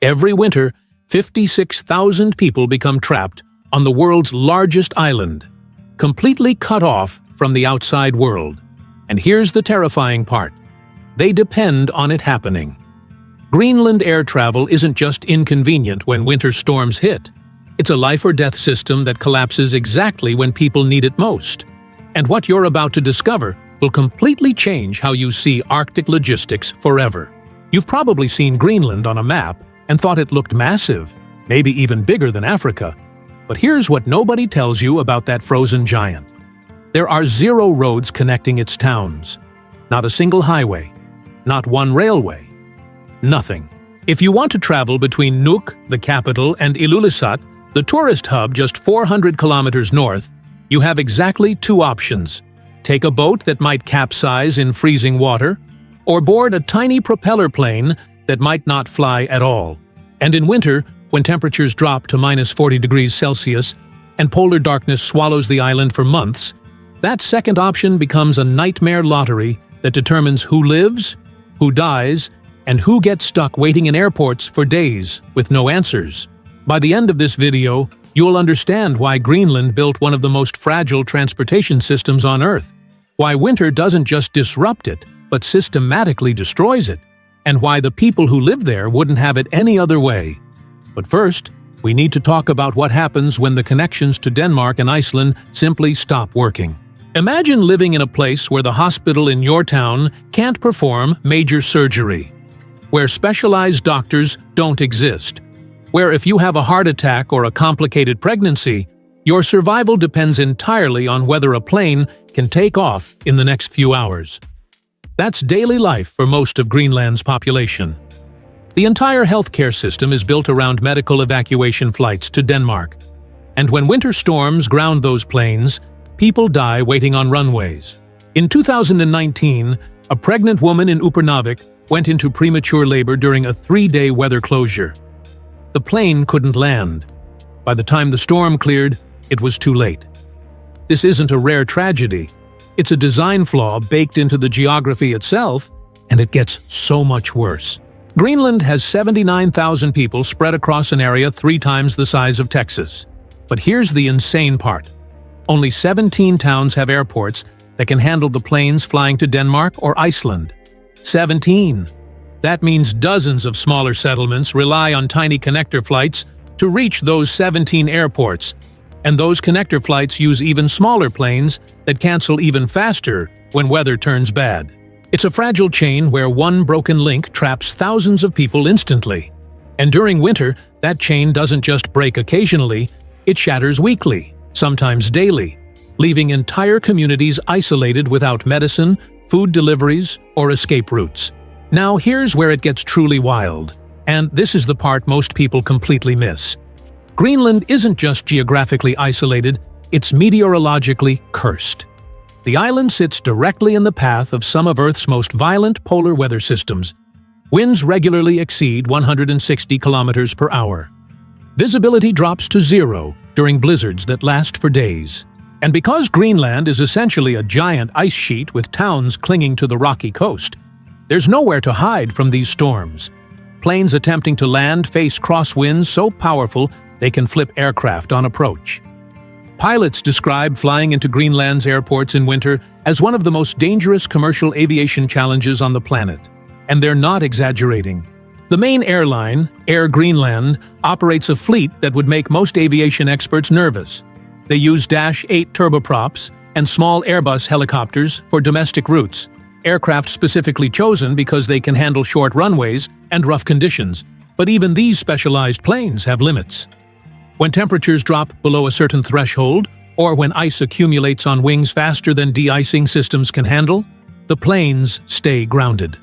Every winter, 56,000 people become trapped on the world's largest island, completely cut off from the outside world. And here's the terrifying part. They depend on it happening. Greenland air travel isn't just inconvenient when winter storms hit. It's a life-or-death system that collapses exactly when people need it most. And what you're about to discover will completely change how you see Arctic logistics forever. You've probably seen Greenland on a map and thought it looked massive, maybe even bigger than Africa. But here's what nobody tells you about that frozen giant. There are 0 roads connecting its towns. Not a single highway. Not one railway. Nothing. If you want to travel between Nuuk, the capital, and Ilulissat, the tourist hub just 400 kilometers north, you have exactly 2 options. Take a boat that might capsize in freezing water, or board a tiny propeller plane that might not fly at all. And in winter, when temperatures drop to -40 degrees Celsius and polar darkness swallows the island for months, that second option becomes a nightmare lottery that determines who lives, who dies, and who gets stuck waiting in airports for days with no answers. By the end of this video, you'll understand why Greenland built one of the most fragile transportation systems on Earth, why winter doesn't just disrupt it, but systematically destroys it, and why the people who live there wouldn't have it any other way. But first, we need to talk about what happens when the connections to Denmark and Iceland simply stop working. Imagine living in a place where the hospital in your town can't perform major surgery, where specialized doctors don't exist, where if you have a heart attack or a complicated pregnancy, your survival depends entirely on whether a plane can take off in the next few hours. That's daily life for most of Greenland's population. The entire healthcare system is built around medical evacuation flights to Denmark. And when winter storms ground those planes, people die waiting on runways. In 2019, a pregnant woman in Upernavik went into premature labor during a 3-day weather closure. The plane couldn't land. By the time the storm cleared, it was too late. This isn't a rare tragedy. It's a design flaw baked into the geography itself, and it gets so much worse. Greenland has 79,000 people spread across an area 3 times the size of Texas. But here's the insane part. Only 17 towns have airports that can handle the planes flying to Denmark or Iceland. 17. That means dozens of smaller settlements rely on tiny connector flights to reach those 17 airports, and those connector flights use even smaller planes that cancel even faster when weather turns bad. It's a fragile chain where one broken link traps thousands of people instantly. And during winter, that chain doesn't just break occasionally, it shatters weekly, sometimes daily, leaving entire communities isolated without medicine, food deliveries, or escape routes. Now here's where it gets truly wild, and this is the part most people completely miss. Greenland isn't just geographically isolated, it's meteorologically cursed. The island sits directly in the path of some of Earth's most violent polar weather systems. Winds regularly exceed 160 kilometers per hour. Visibility drops to 0 during blizzards that last for days. And because Greenland is essentially a giant ice sheet with towns clinging to the rocky coast, there's nowhere to hide from these storms. Planes attempting to land face crosswinds so powerful they can flip aircraft on approach. Pilots describe flying into Greenland's airports in winter as one of the most dangerous commercial aviation challenges on the planet. And they're not exaggerating. The main airline, Air Greenland, operates a fleet that would make most aviation experts nervous. They use Dash 8 turboprops and small Airbus helicopters for domestic routes, aircraft specifically chosen because they can handle short runways and rough conditions. But even these specialized planes have limits. When temperatures drop below a certain threshold, or when ice accumulates on wings faster than de-icing systems can handle, the planes stay grounded.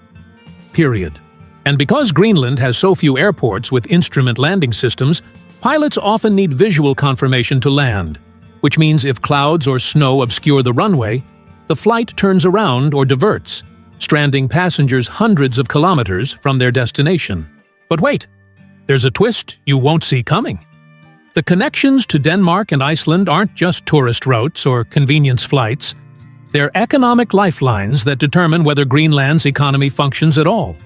Period. And because Greenland has so few airports with instrument landing systems, pilots often need visual confirmation to land, which means if clouds or snow obscure the runway, the flight turns around or diverts, stranding passengers hundreds of kilometers from their destination. But wait, there's a twist you won't see coming. The connections to Denmark and Iceland aren't just tourist routes or convenience flights. They're economic lifelines that determine whether Greenland's economy functions at all.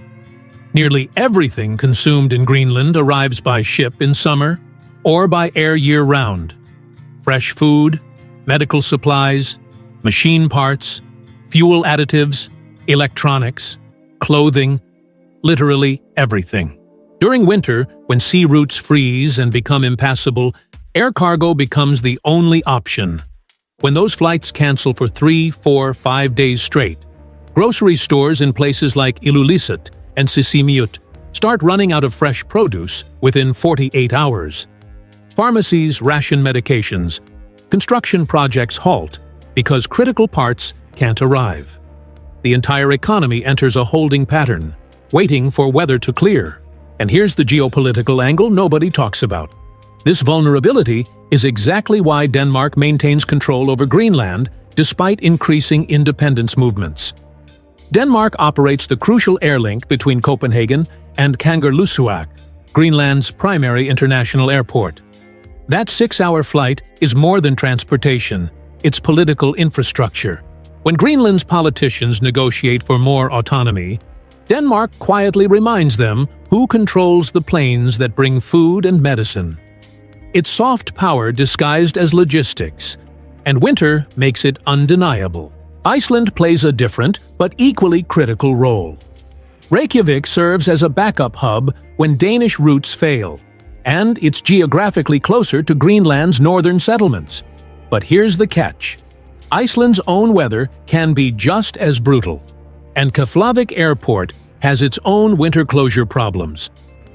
Nearly everything consumed in Greenland arrives by ship in summer or by air year-round. Fresh food, medical supplies, machine parts, fuel additives, electronics, clothing, literally everything. During winter, when sea routes freeze and become impassable, air cargo becomes the only option. When those flights cancel for 3, 4, 5 days straight, grocery stores in places like Ilulissat and Sisimiut start running out of fresh produce within 48 hours. Pharmacies ration medications. Construction projects halt because critical parts can't arrive. The entire economy enters a holding pattern, waiting for weather to clear. And here's the geopolitical angle nobody talks about. This vulnerability is exactly why Denmark maintains control over Greenland despite increasing independence movements. Denmark operates the crucial air link between Copenhagen and Kangerlussuaq, Greenland's primary international airport. That 6-hour flight is more than transportation, it's political infrastructure. When Greenland's politicians negotiate for more autonomy, Denmark quietly reminds them who controls the planes that bring food and medicine. It's soft power disguised as logistics, and winter makes it undeniable. Iceland plays a different but equally critical role. Reykjavik serves as a backup hub when Danish routes fail, and it's geographically closer to Greenland's northern settlements. But here's the catch. Iceland's own weather can be just as brutal, and Keflavik Airport has its own winter closure problems.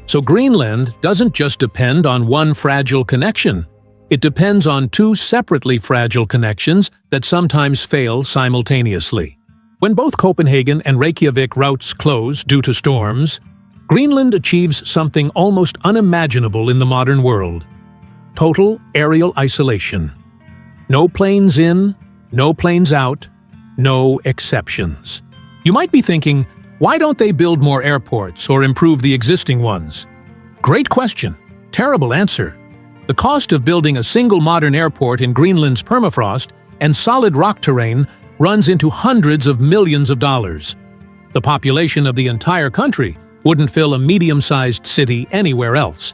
So Greenland doesn't just depend on one fragile connection. It depends on two separately fragile connections that sometimes fail simultaneously. When both Copenhagen and Reykjavik routes close due to storms, Greenland achieves something almost unimaginable in the modern world: total aerial isolation. No planes in, no planes out, no exceptions. You might be thinking, why don't they build more airports or improve the existing ones? Great question. Terrible answer. The cost of building a single modern airport in Greenland's permafrost and solid rock terrain runs into hundreds of millions of dollars. The population of the entire country wouldn't fill a medium-sized city anywhere else.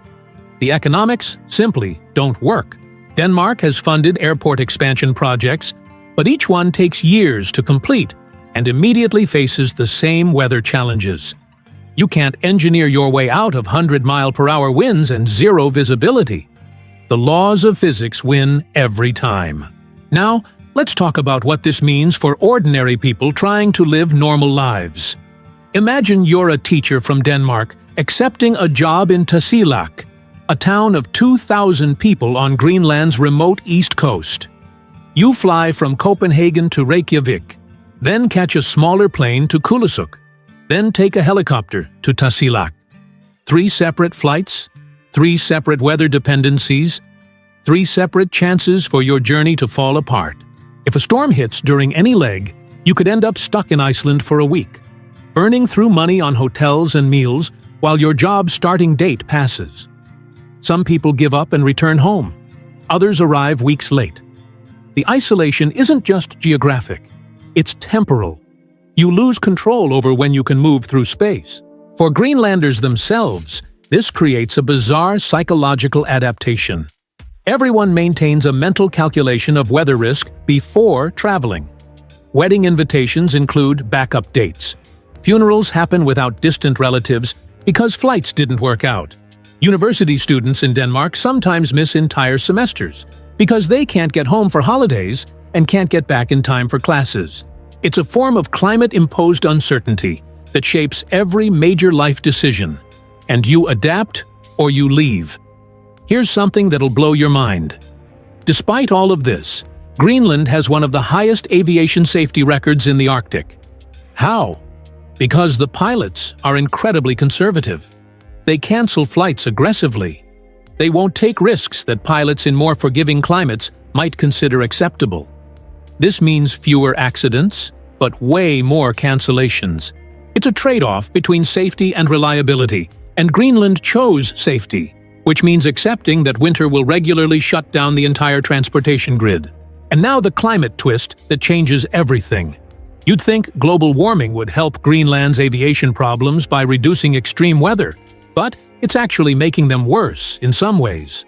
The economics simply don't work. Denmark has funded airport expansion projects, but each one takes years to complete and immediately faces the same weather challenges. You can't engineer your way out of 100-mile-per-hour winds and zero visibility. The laws of physics win every time. Now, let's talk about what this means for ordinary people trying to live normal lives. Imagine you're a teacher from Denmark accepting a job in Tasiilaq, a town of 2,000 people on Greenland's remote east coast. You fly from Copenhagen to Reykjavik, then catch a smaller plane to Kulusuk, then take a helicopter to Tasiilaq. 3 separate flights, 3 separate weather dependencies, 3 separate chances for your journey to fall apart. If a storm hits during any leg, you could end up stuck in Iceland for a week, burning through money on hotels and meals while your job starting date passes. Some people give up and return home. Others arrive weeks late. The isolation isn't just geographic, it's temporal. You lose control over when you can move through space. For Greenlanders themselves, this creates a bizarre psychological adaptation. Everyone maintains a mental calculation of weather risk before traveling. Wedding invitations include backup dates. Funerals happen without distant relatives because flights didn't work out. University students in Denmark sometimes miss entire semesters because they can't get home for holidays and can't get back in time for classes. It's a form of climate-imposed uncertainty that shapes every major life decision. And you adapt or you leave. Here's something that'll blow your mind. Despite all of this, Greenland has one of the highest aviation safety records in the Arctic. How? Because the pilots are incredibly conservative. They cancel flights aggressively. They won't take risks that pilots in more forgiving climates might consider acceptable. This means fewer accidents, but way more cancellations. It's a trade-off between safety and reliability, and Greenland chose safety, which means accepting that winter will regularly shut down the entire transportation grid. And now the climate twist that changes everything. You'd think global warming would help Greenland's aviation problems by reducing extreme weather, but it's actually making them worse in some ways.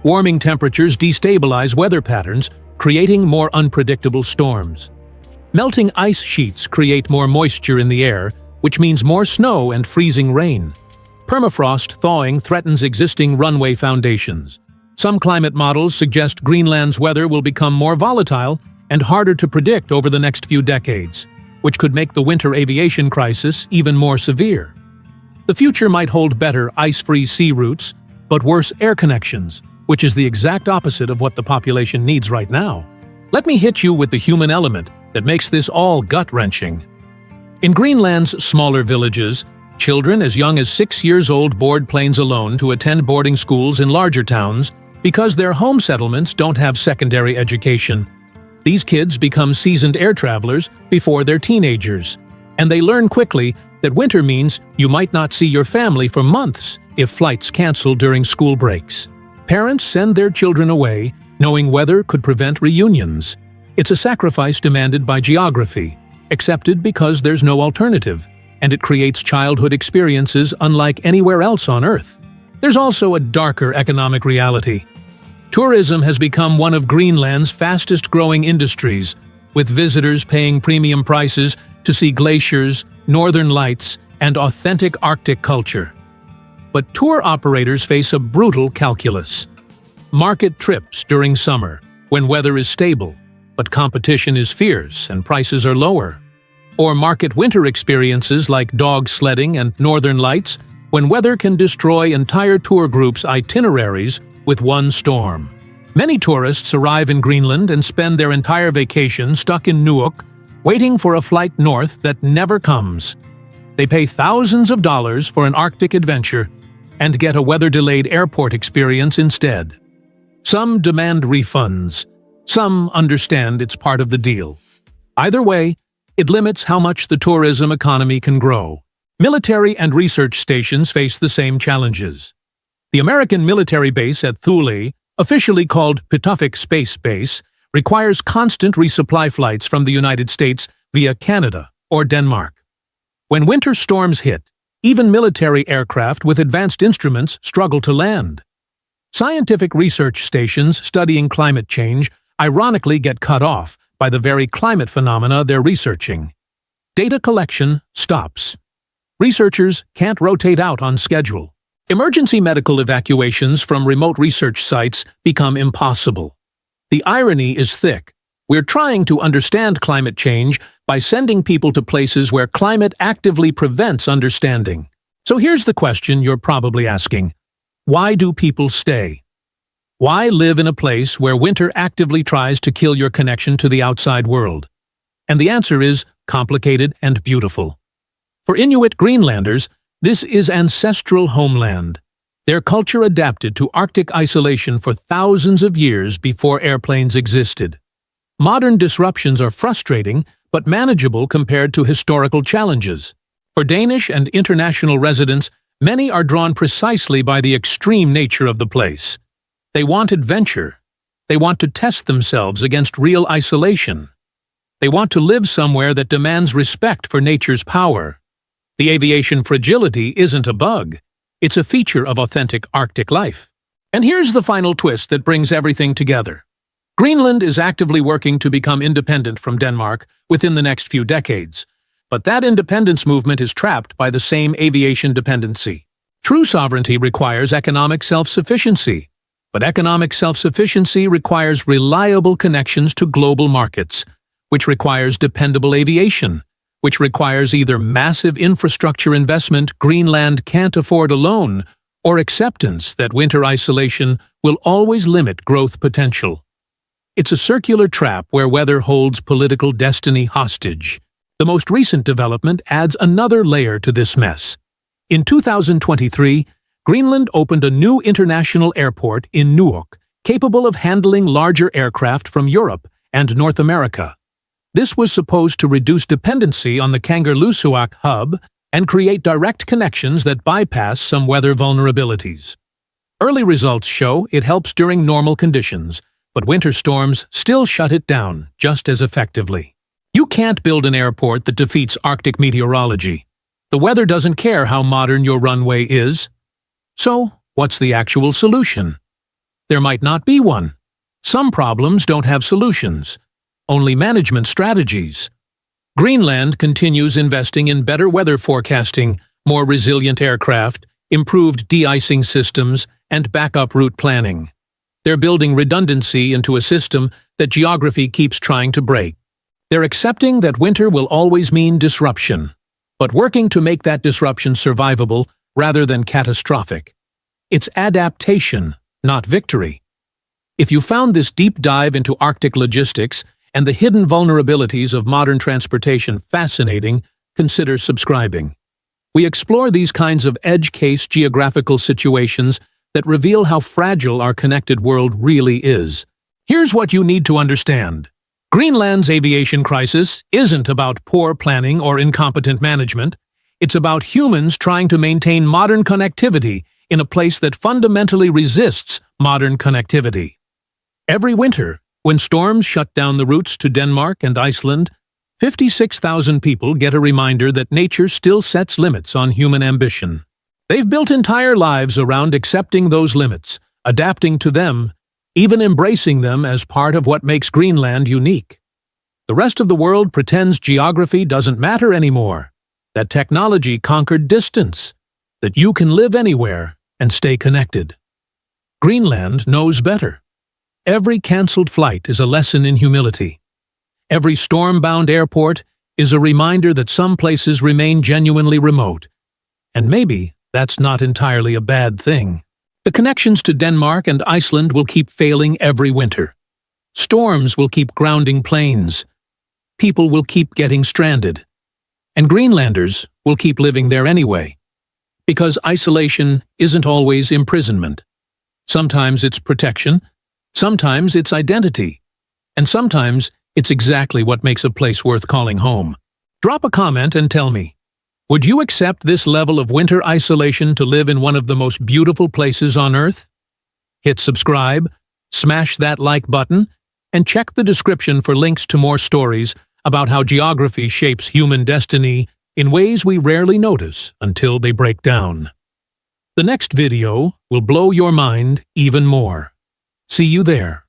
Warming temperatures destabilize weather patterns, creating more unpredictable storms. Melting ice sheets create more moisture in the air, which means more snow and freezing rain. Permafrost thawing threatens existing runway foundations. Some climate models suggest Greenland's weather will become more volatile and harder to predict over the next few decades, which could make the winter aviation crisis even more severe. The future might hold better ice-free sea routes, but worse air connections, which is the exact opposite of what the population needs right now. Let me hit you with the human element that makes this all gut-wrenching. In Greenland's smaller villages, children as young as 6 years old board planes alone to attend boarding schools in larger towns because their home settlements don't have secondary education. These kids become seasoned air travelers before they're teenagers, and they learn quickly that winter means you might not see your family for months if flights cancel during school breaks. Parents send their children away, knowing weather could prevent reunions. It's a sacrifice demanded by geography, accepted because there's no alternative, and it creates childhood experiences unlike anywhere else on Earth. There's also a darker economic reality. Tourism has become one of Greenland's fastest-growing industries, with visitors paying premium prices to see glaciers, northern lights, and authentic Arctic culture. But tour operators face a brutal calculus. Market trips during summer, when weather is stable, but competition is fierce and prices are lower. Or market winter experiences like dog sledding and northern lights, when weather can destroy entire tour groups' itineraries with one storm. Many tourists arrive in Greenland and spend their entire vacation stuck in Nuuk, waiting for a flight north that never comes. They pay thousands of dollars for an Arctic adventure and get a weather-delayed airport experience instead. Some demand refunds. Some understand it's part of the deal. Either way, it limits how much the tourism economy can grow. Military and research stations face the same challenges. The American military base at Thule, officially called Pituffik Space Base, requires constant resupply flights from the United States via Canada or Denmark. When winter storms hit, even military aircraft with advanced instruments struggle to land. Scientific research stations studying climate change ironically get cut off by the very climate phenomena they're researching. Data collection stops. Researchers can't rotate out on schedule. Emergency medical evacuations from remote research sites become impossible. The irony is thick. We're trying to understand climate change by sending people to places where climate actively prevents understanding. So here's the question you're probably asking. Why do people stay? Why live in a place where winter actively tries to kill your connection to the outside world? And the answer is complicated and beautiful. For Inuit Greenlanders, this is ancestral homeland. Their culture adapted to Arctic isolation for thousands of years before airplanes existed. Modern disruptions are frustrating, but manageable compared to historical challenges. For Danish and international residents, many are drawn precisely by the extreme nature of the place. They want adventure. They want to test themselves against real isolation. They want to live somewhere that demands respect for nature's power. The aviation fragility isn't a bug. It's a feature of authentic Arctic life. And here's the final twist that brings everything together. Greenland is actively working to become independent from Denmark within the next few decades. But that independence movement is trapped by the same aviation dependency. True sovereignty requires economic self-sufficiency. But economic self-sufficiency requires reliable connections to global markets, which requires dependable aviation, which requires either massive infrastructure investment Greenland can't afford alone, or acceptance that winter isolation will always limit growth potential. It's a circular trap where weather holds political destiny hostage. The most recent development adds another layer to this mess. In 2023, Greenland opened a new international airport in Nuuk, capable of handling larger aircraft from Europe and North America. This was supposed to reduce dependency on the Kangerlussuaq hub and create direct connections that bypass some weather vulnerabilities. Early results show it helps during normal conditions, but winter storms still shut it down just as effectively. You can't build an airport that defeats Arctic meteorology. The weather doesn't care how modern your runway is. So, what's the actual solution? There might not be one. Some problems don't have solutions, only management strategies. Greenland continues investing in better weather forecasting, more resilient aircraft, improved de-icing systems, and backup route planning. They're building redundancy into a system that geography keeps trying to break. They're accepting that winter will always mean disruption, but working to make that disruption survivable rather than catastrophic. It's adaptation, not victory. If you found this deep dive into Arctic logistics and the hidden vulnerabilities of modern transportation fascinating, consider subscribing. We explore these kinds of edge-case geographical situations that reveal how fragile our connected world really is. Here's what you need to understand. Greenland's aviation crisis isn't about poor planning or incompetent management. It's about humans trying to maintain modern connectivity in a place that fundamentally resists modern connectivity. Every winter, when storms shut down the routes to Denmark and Iceland, 56,000 people get a reminder that nature still sets limits on human ambition. They've built entire lives around accepting those limits, adapting to them, even embracing them as part of what makes Greenland unique. The rest of the world pretends geography doesn't matter anymore, that technology conquered distance, that you can live anywhere and stay connected. Greenland knows better. Every cancelled flight is a lesson in humility. Every storm-bound airport is a reminder that some places remain genuinely remote. And maybe that's not entirely a bad thing. The connections to Denmark and Iceland will keep failing every winter. Storms will keep grounding planes. People will keep getting stranded. And Greenlanders will keep living there anyway. Because isolation isn't always imprisonment. Sometimes it's protection, sometimes it's identity, and sometimes it's exactly what makes a place worth calling home. Drop a comment and tell me, would you accept this level of winter isolation to live in one of the most beautiful places on Earth? Hit subscribe, smash that like button, and check the description for links to more stories about how geography shapes human destiny in ways we rarely notice until they break down. The next video will blow your mind even more. See you there.